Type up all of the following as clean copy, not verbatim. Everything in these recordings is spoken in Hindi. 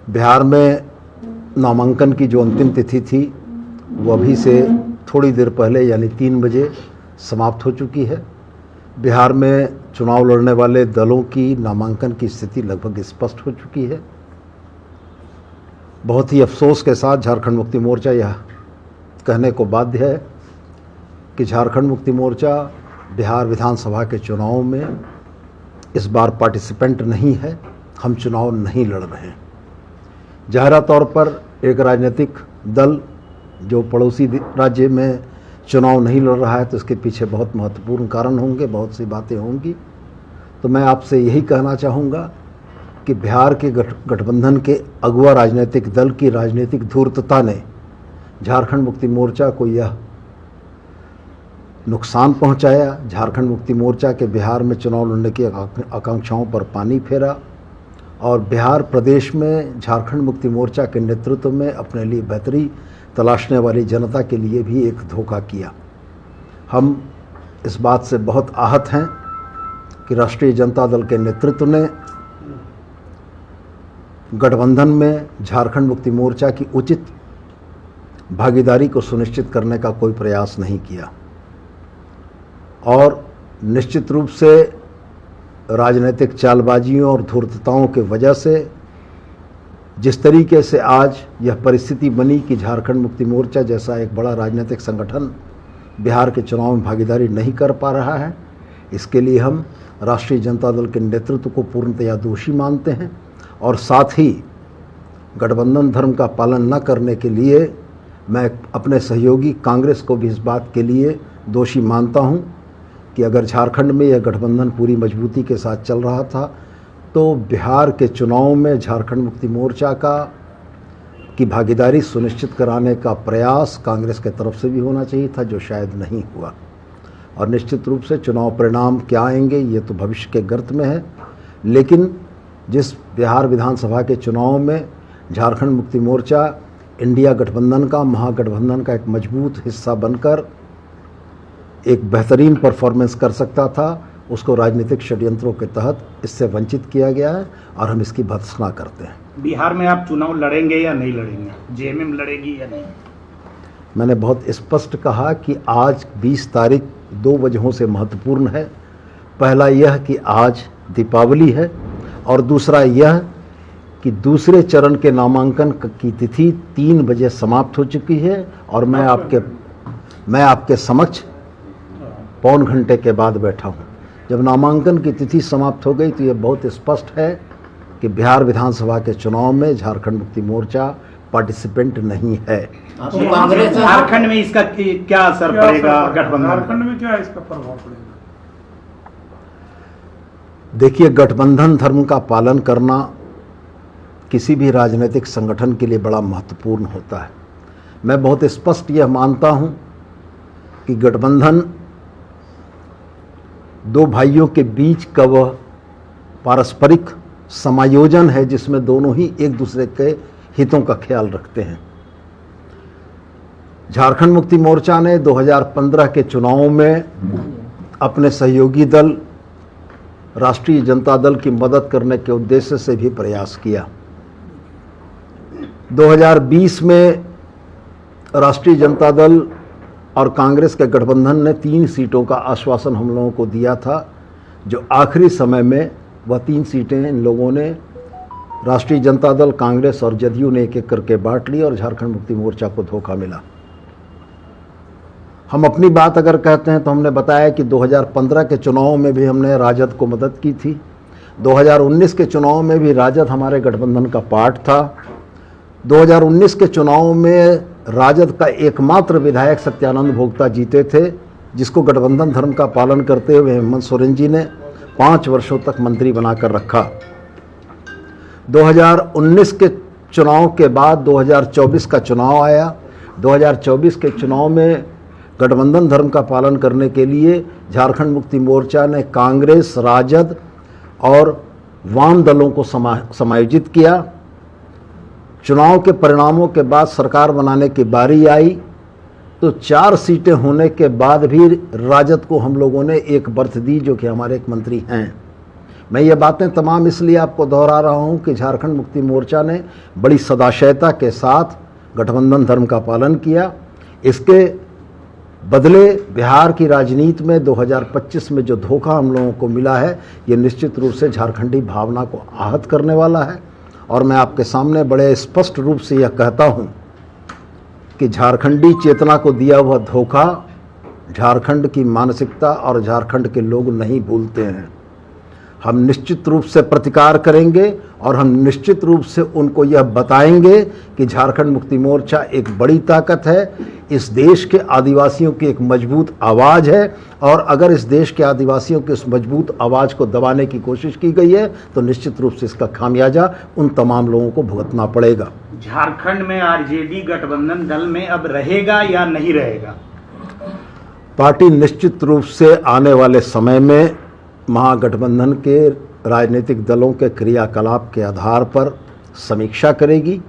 बिहार में नामांकन की जो अंतिम तिथि थी वो अभी से थोड़ी देर पहले यानी 3 बजे समाप्त हो चुकी है। बिहार में चुनाव लड़ने वाले दलों की नामांकन की स्थिति लगभग स्पष्ट हो चुकी है। बहुत ही अफसोस के साथ झारखंड मुक्ति मोर्चा यह कहने को बाध्य है कि झारखंड मुक्ति मोर्चा बिहार विधानसभा के चुनाव में इस बार पार्टिसिपेंट नहीं है। हम चुनाव नहीं लड़ रहे हैं। ज़ाहिरा तौर पर एक राजनीतिक दल जो पड़ोसी राज्य में चुनाव नहीं लड़ रहा है तो इसके पीछे बहुत महत्वपूर्ण कारण होंगे, बहुत सी बातें होंगी। तो मैं आपसे यही कहना चाहूँगा कि बिहार के गठबंधन के अगुआ राजनीतिक दल की राजनीतिक धूर्तता ने झारखंड मुक्ति मोर्चा को यह नुकसान पहुंचाया। झारखंड मुक्ति मोर्चा के बिहार में चुनाव लड़ने की आकांक्षाओं पर पानी फेरा और बिहार प्रदेश में झारखंड मुक्ति मोर्चा के नेतृत्व में अपने लिए बेहतरी तलाशने वाली जनता के लिए भी एक धोखा किया। हम इस बात से बहुत आहत हैं कि राष्ट्रीय जनता दल के नेतृत्व ने गठबंधन में झारखंड मुक्ति मोर्चा की उचित भागीदारी को सुनिश्चित करने का कोई प्रयास नहीं किया और निश्चित रूप से राजनीतिक चालबाजियों और धूर्तताओं की वजह से जिस तरीके से आज यह परिस्थिति बनी कि झारखंड मुक्ति मोर्चा जैसा एक बड़ा राजनीतिक संगठन बिहार के चुनाव में भागीदारी नहीं कर पा रहा है, इसके लिए हम राष्ट्रीय जनता दल के नेतृत्व को पूर्णतया दोषी मानते हैं और साथ ही गठबंधन धर्म का पालन न करने के लिए मैं अपने सहयोगी कांग्रेस को भी इस बात के लिए दोषी मानता हूं कि अगर झारखंड में यह गठबंधन पूरी मजबूती के साथ चल रहा था तो बिहार के चुनाव में झारखंड मुक्ति मोर्चा की भागीदारी सुनिश्चित कराने का प्रयास कांग्रेस के तरफ से भी होना चाहिए था, जो शायद नहीं हुआ। और निश्चित रूप से चुनाव परिणाम क्या आएंगे ये तो भविष्य के गर्त में है, लेकिन जिस बिहार विधानसभा के चुनाव में झारखंड मुक्ति मोर्चा इंडिया गठबंधन का, महागठबंधन का एक मजबूत हिस्सा बनकर एक बेहतरीन परफॉर्मेंस कर सकता था, उसको राजनीतिक षड्यंत्रों के तहत इससे वंचित किया गया है और हम इसकी भर्त्सना करते हैं। बिहार में आप चुनाव लड़ेंगे या नहीं लड़ेंगे? जेएमएम लड़ेगी या नहीं? मैंने बहुत स्पष्ट कहा कि आज 20 तारीख 2 वजहों से महत्वपूर्ण है। पहला यह कि आज दीपावली है और दूसरा यह कि दूसरे चरण के नामांकन की तिथि 3 बजे समाप्त हो चुकी है और मैं आपके समक्ष पौन घंटे के बाद बैठा हूँ। जब नामांकन की तिथि समाप्त हो गई तो ये बहुत स्पष्ट है कि बिहार विधानसभा के चुनाव में झारखंड मुक्ति मोर्चा पार्टिसिपेंट नहीं है। कांग्रेस झारखंड में इसका क्या असर पड़ेगा? गठबंधन झारखंड में क्या इसका प्रभाव पड़ेगा? देखिए, गठबंधन धर्म का पालन करना किसी भी राजनीतिक संगठन के लिए बड़ा महत्वपूर्ण होता है। मैं बहुत स्पष्ट यह मानता हूं कि गठबंधन 2 भाइयों के बीच का वह पारस्परिक समायोजन है जिसमें दोनों ही एक दूसरे के हितों का ख्याल रखते हैं। झारखंड मुक्ति मोर्चा ने 2015 के चुनाव में अपने सहयोगी दल राष्ट्रीय जनता दल की मदद करने के उद्देश्य से भी प्रयास किया। 2020 में राष्ट्रीय जनता दल और कांग्रेस के गठबंधन ने 3 सीटों का आश्वासन हम लोगों को दिया था, जो आखिरी समय में वह 3 सीटें इन लोगों ने राष्ट्रीय जनता दल, कांग्रेस और जदयू ने एक-एक करके बांट ली और झारखंड मुक्ति मोर्चा को धोखा मिला। हम अपनी बात अगर कहते हैं तो हमने बताया कि 2015 के चुनाव में भी हमने राजद को मदद की थी। 2019 के चुनाव में भी राजद हमारे गठबंधन का पार्ट था। 2019 के चुनाव में राजद का एकमात्र विधायक सत्यानंद भोक्ता जीते थे, जिसको गठबंधन धर्म का पालन करते हुए हेमंत सोरेन जी ने 5 वर्षों तक मंत्री बनाकर रखा। 2019 के चुनाव के बाद 2024 का चुनाव आया। 2024 के चुनाव में गठबंधन धर्म का पालन करने के लिए झारखंड मुक्ति मोर्चा ने कांग्रेस, राजद और वाम दलों को समायोजित किया। चुनाव के परिणामों के बाद सरकार बनाने की बारी आई तो 4 सीटें होने के बाद भी राजद को हम लोगों ने एक बर्थ दी, जो कि हमारे एक मंत्री हैं। मैं ये बातें तमाम इसलिए आपको दोहरा रहा हूँ कि झारखंड मुक्ति मोर्चा ने बड़ी सदाशयता के साथ गठबंधन धर्म का पालन किया। इसके बदले बिहार की राजनीति में 2025 में जो धोखा हम लोगों को मिला है, ये निश्चित रूप से झारखंडी भावना को आहत करने वाला है। और मैं आपके सामने बड़े स्पष्ट रूप से यह कहता हूँ कि झारखंडी चेतना को दिया हुआ धोखा झारखंड की मानसिकता और झारखंड के लोग नहीं भूलते हैं। हम निश्चित रूप से प्रतिकार करेंगे और हम निश्चित रूप से उनको यह बताएंगे कि झारखंड मुक्ति मोर्चा एक बड़ी ताकत है, इस देश के आदिवासियों की एक मजबूत आवाज़ है, और अगर इस देश के आदिवासियों की उस मजबूत आवाज़ को दबाने की कोशिश की गई है तो निश्चित रूप से इसका खामियाजा उन तमाम लोगों को भुगतना पड़ेगा। झारखंड में आरजेडी गठबंधन दल में अब रहेगा या नहीं रहेगा? पार्टी निश्चित रूप से आने वाले समय में महागठबंधन के राजनीतिक दलों के क्रियाकलाप के आधार पर समीक्षा करेगी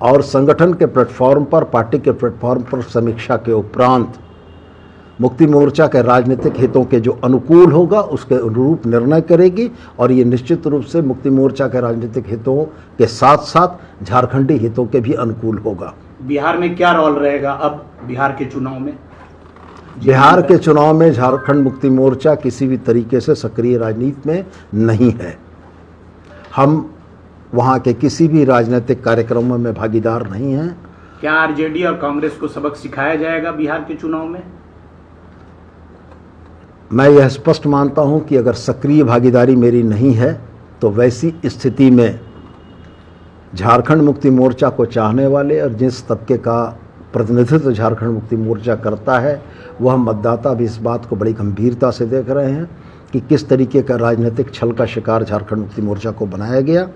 और संगठन के प्लेटफॉर्म पर, पार्टी के प्लेटफॉर्म पर समीक्षा के उपरांत मुक्ति मोर्चा के राजनीतिक हितों के जो अनुकूल होगा उसके अनुरूप निर्णय करेगी। और ये निश्चित रूप से मुक्ति मोर्चा के राजनीतिक हितों के साथ साथ झारखंडी हितों के भी अनुकूल होगा। बिहार में क्या रोल रहेगा अब बिहार के चुनाव में? बिहार के चुनाव में झारखंड मुक्ति मोर्चा किसी भी तरीके से सक्रिय राजनीति में नहीं है। हम वहाँ के किसी भी राजनीतिक कार्यक्रमों में भागीदार नहीं हैं। क्या आरजेडी और कांग्रेस को सबक सिखाया जाएगा बिहार के चुनाव में? मैं यह स्पष्ट मानता हूं कि अगर सक्रिय भागीदारी मेरी नहीं है तो वैसी स्थिति में झारखंड मुक्ति मोर्चा को चाहने वाले और जिस तबके का प्रतिनिधित्व झारखंड मुक्ति मोर्चा करता है वह मतदाता भी इस बात को बड़ी गंभीरता से देख रहे हैं कि किस तरीके का राजनीतिक छल का शिकार झारखंड मुक्ति मोर्चा को बनाया गया।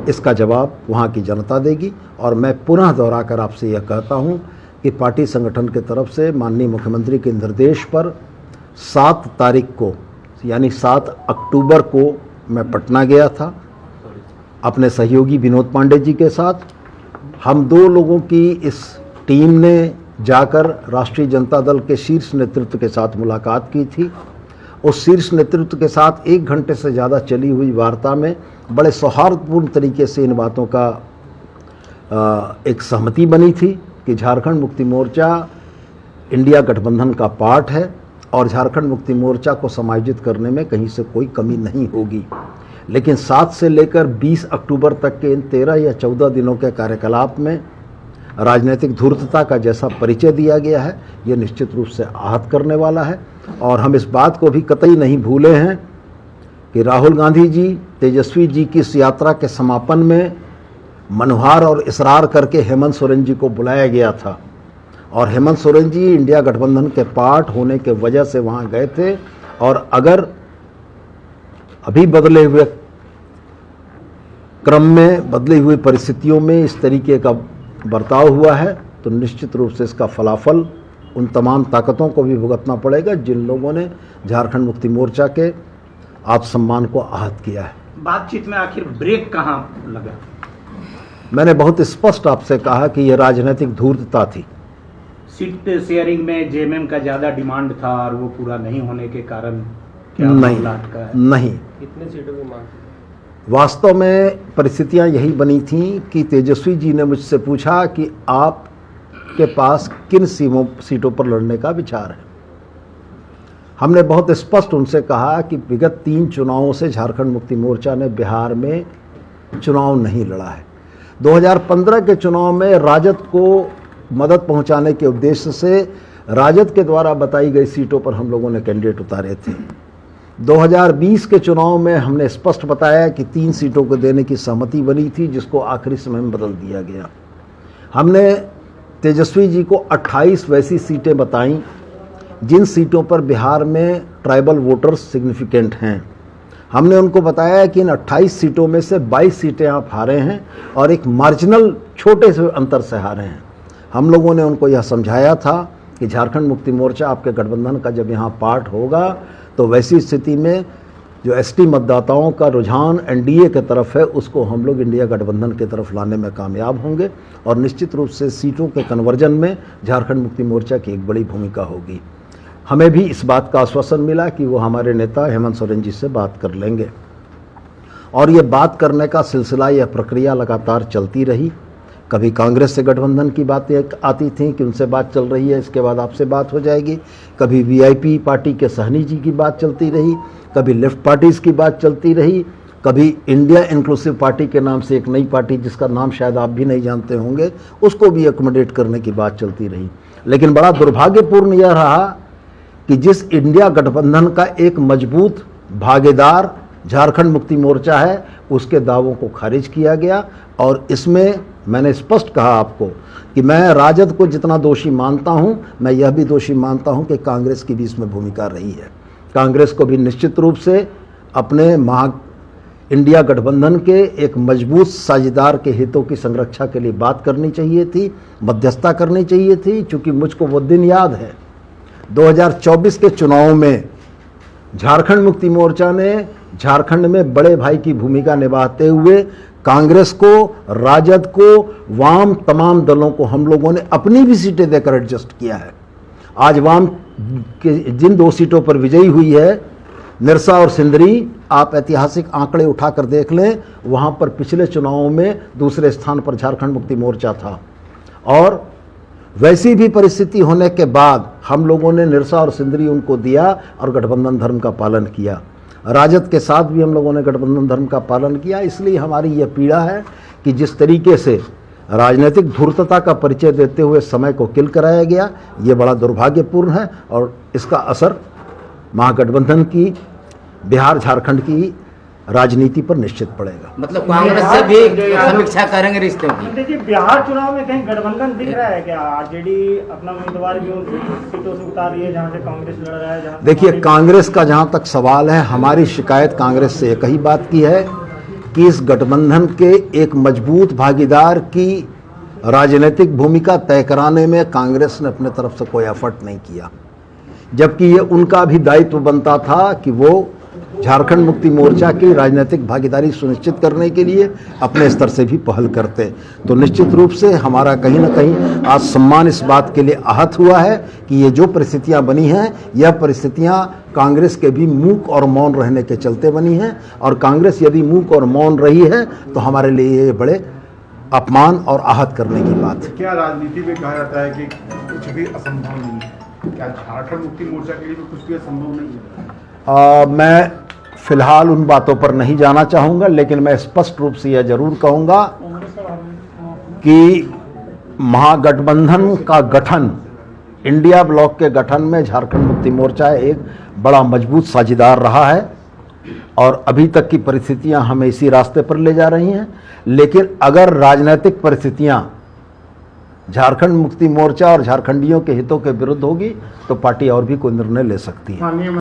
इसका जवाब वहाँ की जनता देगी। और मैं पुनः दोहराकर आपसे यह कहता हूँ कि पार्टी संगठन की तरफ से माननीय मुख्यमंत्री के निर्देश पर 7 तारीख को यानी 7 अक्टूबर को मैं पटना गया था अपने सहयोगी विनोद पांडे जी के साथ। हम 2 लोगों की इस टीम ने जाकर राष्ट्रीय जनता दल के शीर्ष नेतृत्व के साथ मुलाकात की थी। उस शीर्ष नेतृत्व के साथ 1 घंटे से ज़्यादा चली हुई वार्ता में बड़े सौहार्दपूर्ण तरीके से इन बातों का एक सहमति बनी थी कि झारखंड मुक्ति मोर्चा इंडिया गठबंधन का पार्ट है और झारखंड मुक्ति मोर्चा को समायोजित करने में कहीं से कोई कमी नहीं होगी। लेकिन 7 से लेकर 20 अक्टूबर तक के इन 13 या 14 दिनों के कार्यकलाप में राजनीतिक धूर्तता का जैसा परिचय दिया गया है ये निश्चित रूप से आहत करने वाला है। और हम इस बात को भी कतई नहीं भूले हैं कि राहुल गांधी जी, तेजस्वी जी की इस यात्रा के समापन में मनोहार और इसरार करके हेमंत सोरेन जी को बुलाया गया था और हेमंत सोरेन जी इंडिया गठबंधन के पार्ट होने के वजह से वहाँ गए थे। और अगर अभी बदले हुए क्रम में, बदली हुई परिस्थितियों में इस तरीके का बर्ताव हुआ है तो निश्चित रूप से इसका फलाफल उन तमाम ताकतों को भी भुगतना पड़ेगा जिन लोगों ने झारखंड मुक्ति मोर्चा के आत्मसम्मान को आहत किया है। बातचीत में आखिर ब्रेक कहाँ लगा? मैंने बहुत स्पष्ट आपसे कहा कि यह राजनीतिक धूर्तता थी। सीट शेयरिंग में जेएमएम का ज़्यादा डिमांड था और वो पूरा नहीं होने के कारण क्या नहीं, अटका है? नहीं, कितने सीटों की मांग? वास्तव में परिस्थितियां यही बनी थीं कि तेजस्वी जी ने मुझसे पूछा कि आपके पास किन सीटों पर लड़ने का विचार है। हमने बहुत स्पष्ट उनसे कहा कि विगत 3 चुनावों से झारखंड मुक्ति मोर्चा ने बिहार में चुनाव नहीं लड़ा है। 2015 के चुनाव में राजद को मदद पहुंचाने के उद्देश्य से राजद के द्वारा बताई गई सीटों पर हम लोगों ने कैंडिडेट उतारे थे। 2020 के चुनाव में हमने स्पष्ट बताया कि 3 सीटों को देने की सहमति बनी थी जिसको आखिरी समय में बदल दिया गया। हमने तेजस्वी जी को 28 वैसी सीटें बताईं जिन सीटों पर बिहार में ट्राइबल वोटर्स सिग्निफिकेंट हैं। हमने उनको बताया कि इन 28 सीटों में से 22 सीटें आप हारे हैं और एक मार्जिनल छोटे से अंतर से हारे हैं। हम लोगों ने उनको यह समझाया था कि झारखंड मुक्ति मोर्चा आपके गठबंधन का जब यहाँ पार्ट होगा तो वैसी स्थिति में जो एसटी मतदाताओं का रुझान एनडीए के तरफ है उसको हम लोग इंडिया गठबंधन की तरफ लाने में कामयाब होंगे और निश्चित रूप से सीटों के कन्वर्जन में झारखंड मुक्ति मोर्चा की एक बड़ी भूमिका होगी। हमें भी इस बात का आश्वासन मिला कि वो हमारे नेता हेमंत सोरेन जी से बात कर लेंगे। और ये बात करने का सिलसिला, यह प्रक्रिया लगातार चलती रही। कभी कांग्रेस से गठबंधन की बातें आती थी कि उनसे बात चल रही है, इसके बाद आपसे बात हो जाएगी। कभी वीआईपी पार्टी के सहनी जी की बात चलती रही, कभी लेफ्ट पार्टीज़ की बात चलती रही, कभी इंडिया इंक्लूसिव पार्टी के नाम से एक नई पार्टी जिसका नाम शायद आप भी नहीं जानते होंगे, उसको भी एकोमोडेट करने की बात चलती रही। लेकिन बड़ा दुर्भाग्यपूर्ण यह रहा कि जिस इंडिया गठबंधन का एक मजबूत भागीदार झारखंड मुक्ति मोर्चा है, उसके दावों को खारिज किया गया। और इसमें मैंने स्पष्ट कहा आपको कि मैं राजद को जितना दोषी मानता हूं, मैं यह भी दोषी मानता हूं कि कांग्रेस की भी इसमें भूमिका रही है। कांग्रेस को भी निश्चित रूप से अपने इंडिया गठबंधन के एक मजबूत साझेदार के हितों की संरक्षा के लिए बात करनी चाहिए थी, मध्यस्थता करनी चाहिए थी। चूँकि मुझको वो दिन याद है, 2024 के चुनाव में झारखंड मुक्ति मोर्चा ने झारखंड में बड़े भाई की भूमिका निभाते हुए कांग्रेस को, राजद को, वाम तमाम दलों को हम लोगों ने अपनी भी सीटें देकर एडजस्ट किया है। आज वाम के जिन 2 सीटों पर विजयी हुई है, निरसा और सिंदरी, आप ऐतिहासिक आंकड़े उठाकर देख लें, वहाँ पर पिछले चुनावों में दूसरे स्थान पर झारखंड मुक्ति मोर्चा था। और वैसी भी परिस्थिति होने के बाद हम लोगों ने निरसा और सिंदरी उनको दिया और गठबंधन धर्म का पालन किया। राजद के साथ भी हम लोगों ने गठबंधन धर्म का पालन किया। इसलिए हमारी यह पीड़ा है कि जिस तरीके से राजनीतिक धूर्तता का परिचय देते हुए समय को किल कराया गया, ये बड़ा दुर्भाग्यपूर्ण है और इसका असर महागठबंधन की बिहार झारखंड की राजनीति पर निश्चित पड़ेगा। मतलब कांग्रेस से भी समीक्षा करेंगे रिश्तों की। देखिए, बिहार चुनाव में कहीं गठबंधन दिख रहा है क्या? आरजेडी अपना उम्मीदवार भी उन सीटों से उतार रही है जहां से कांग्रेस लड़ रहा है। जहां देखिए, कांग्रेस का जहां तक सवाल है, हमारी शिकायत कांग्रेस से एक ही बात की है कि इस गठबंधन के एक मजबूत भागीदार की राजनीतिक भूमिका तय कराने में कांग्रेस ने अपने तरफ से कोई एफर्ट नहीं किया, जबकि ये उनका भी दायित्व बनता था कि वो झारखंड मुक्ति मोर्चा की राजनीतिक भागीदारी सुनिश्चित करने के लिए अपने स्तर से भी पहल करते। तो निश्चित रूप से हमारा कहीं ना कहीं आज सम्मान इस बात के लिए आहत हुआ है कि ये जो परिस्थितियां बनी हैं, यह परिस्थितियां कांग्रेस के भी मूक और मौन रहने के चलते बनी हैं। और कांग्रेस यदि मूक और मौन रही है तो हमारे लिए ये बड़े अपमान और आहत करने की बात है। क्या राजनीति में कहा जाता है कि कुछ भी असंभव नहीं है? क्या झारखंड मुक्ति मोर्चा के लिए भी कुछ भी असंभव नहीं है? मैं फिलहाल उन बातों पर नहीं जाना चाहूँगा, लेकिन मैं स्पष्ट रूप से यह जरूर कहूँगा कि महागठबंधन का गठन, इंडिया ब्लॉक के गठन में झारखंड मुक्ति मोर्चा एक बड़ा मजबूत साझेदार रहा है और अभी तक की परिस्थितियां हमें इसी रास्ते पर ले जा रही हैं। लेकिन अगर राजनीतिक परिस्थितियां झारखंड मुक्ति मोर्चा और झारखंडियों के हितों के विरुद्ध होगी तो पार्टी और भी कोई निर्णय ले सकती है।